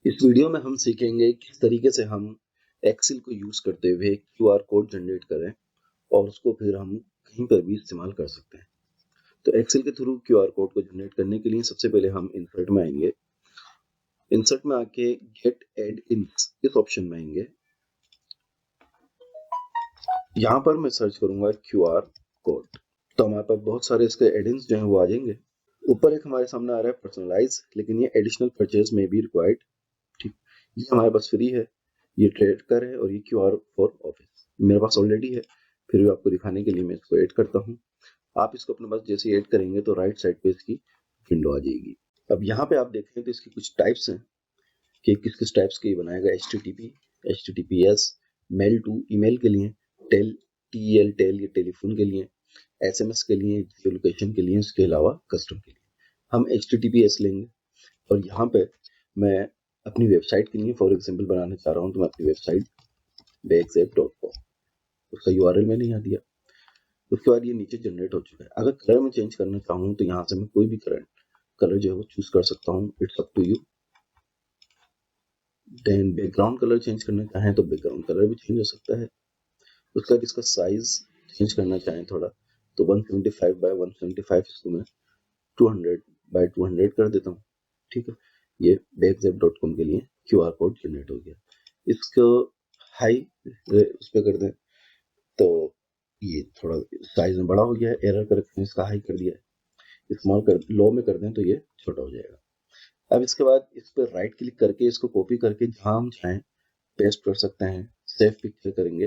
इस वीडियो में हम सीखेंगे किस तरीके से हम एक्सेल को यूज करते हुए क्यूआर कोड जनरेट करें और उसको फिर हम कहीं पर भी इस्तेमाल कर सकते हैं। तो एक्सेल के थ्रू क्यूआर कोड को जनरेट करने के लिए सबसे पहले हम इंसर्ट में आएंगे। इंसर्ट में आके गेट एड इन्स इस ऑप्शन में आएंगे। यहाँ पर मैं सर्च करूंगा क्यूआर कोड, तो हमारे पास बहुत सारे इसके एडिंग्स जो है वो आ जाएंगे। ऊपर एक हमारे सामने आ रहा है पर्सनलाइज, लेकिन ये एडिशनल परचेज में भी रिक्वायर्ड। ठीक, ये हमारे पास फ्री है, ये ट्रेडकर है और ये क्यूआर फॉर ऑफिस मेरे पास ऑलरेडी है, फिर भी आपको दिखाने के लिए मैं इसको ऐड करता हूँ। आप इसको अपने पास जैसे ऐड करेंगे तो राइट साइड पे इसकी विंडो आ जाएगी। अब यहाँ पे आप देखें तो इसकी कुछ टाइप्स हैं कि किस किस टाइप्स के ये बनाएगा। HTTP, HTTPS, mail to email के लिए, TEL ये टेलीफोन के लिए, SMS के लिए, जियो लोकेशन के लिए, इसके अलावा कस्टम के लिए। हम HTTPS लेंगे और यहाँ पे मैं अपनी वेबसाइट के लिए फॉर एग्जाम्पल बनाना चाह रहा हूँ, तो मैं अपनी वेबसाइट baxapp.com, उसका URL मैंने यहाँ दिया। उसके बाद ये नीचे जनरेट हो चुका है। अगर कलर में चेंज करना चाहूँ तो यहाँ से मैं कोई भी कलर जो है वो चूज कर सकता हूँ, it's up to you. Then background colour change करना चाहें तो बैकग्राउंड कलर भी चेंज हो सकता है। उसका इसका साइज चेंज करना चाहें थोड़ा, तो 175 बाय 175 इसको मैं 200 बाय 200 कर देता हूँ। ठीक है, ये baxapp.com के लिए क्यूआर कोड जनरेट हो गया। इसको हाई उस पर कर दें तो ये थोड़ा साइज में बड़ा हो गया है, एरर करेक्शन इसका हाई कर दिया है। स्मॉल कर लो में कर दें तो ये छोटा हो जाएगा। अब इसके बाद इस पर राइट क्लिक करके इसको कॉपी करके जहाँ हम चाहें पेस्ट कर सकते हैं। सेव पिक्चर करेंगे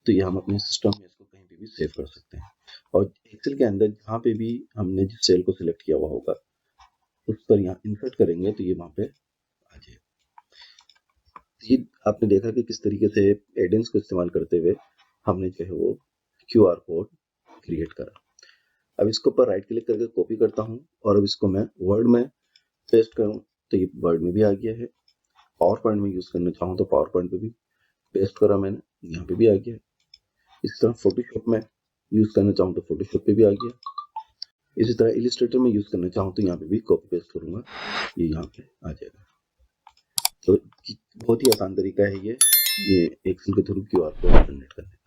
तो ये हम अपने सिस्टम में इसको कहीं पे भी सेव कर सकते हैं। और एक्सेल के अंदर जहाँ पे भी हमने जिस सेल को सिलेक्ट किया हुआ होगा उस पर यहाँ इंसर्ट करेंगे तो ये वहाँ पे आ जाएगा। ये आपने देखा कि किस तरीके से एडेंस को इस्तेमाल करते हुए हमने जो है वो क्यूआर कोड क्रिएट करा। अब इसके ऊपर राइट क्लिक करके कॉपी करता हूँ और अब इसको मैं वर्ड में पेस्ट करूँ तो ये वर्ड में भी आ गया है। पावर पॉइंट में यूज करना चाहूँ तो पावर पॉइंट पे भी पेस्ट करा मैंने, यहाँ पे भी आ गया। इसी तरह फोटोशॉप में यूज करना चाहूँ तो फोटोशॉप पे भी आ गया। इसी तरह इलिस्ट्रेटर में यूज करना चाहूँ तो यहाँ पे भी कॉपी पेस्ट करूंगा, ये यहाँ पे आ जाएगा। तो बहुत ही आसान तरीका है ये एक्सेल के थ्रू क्यूआर कोड जनरेट करने का।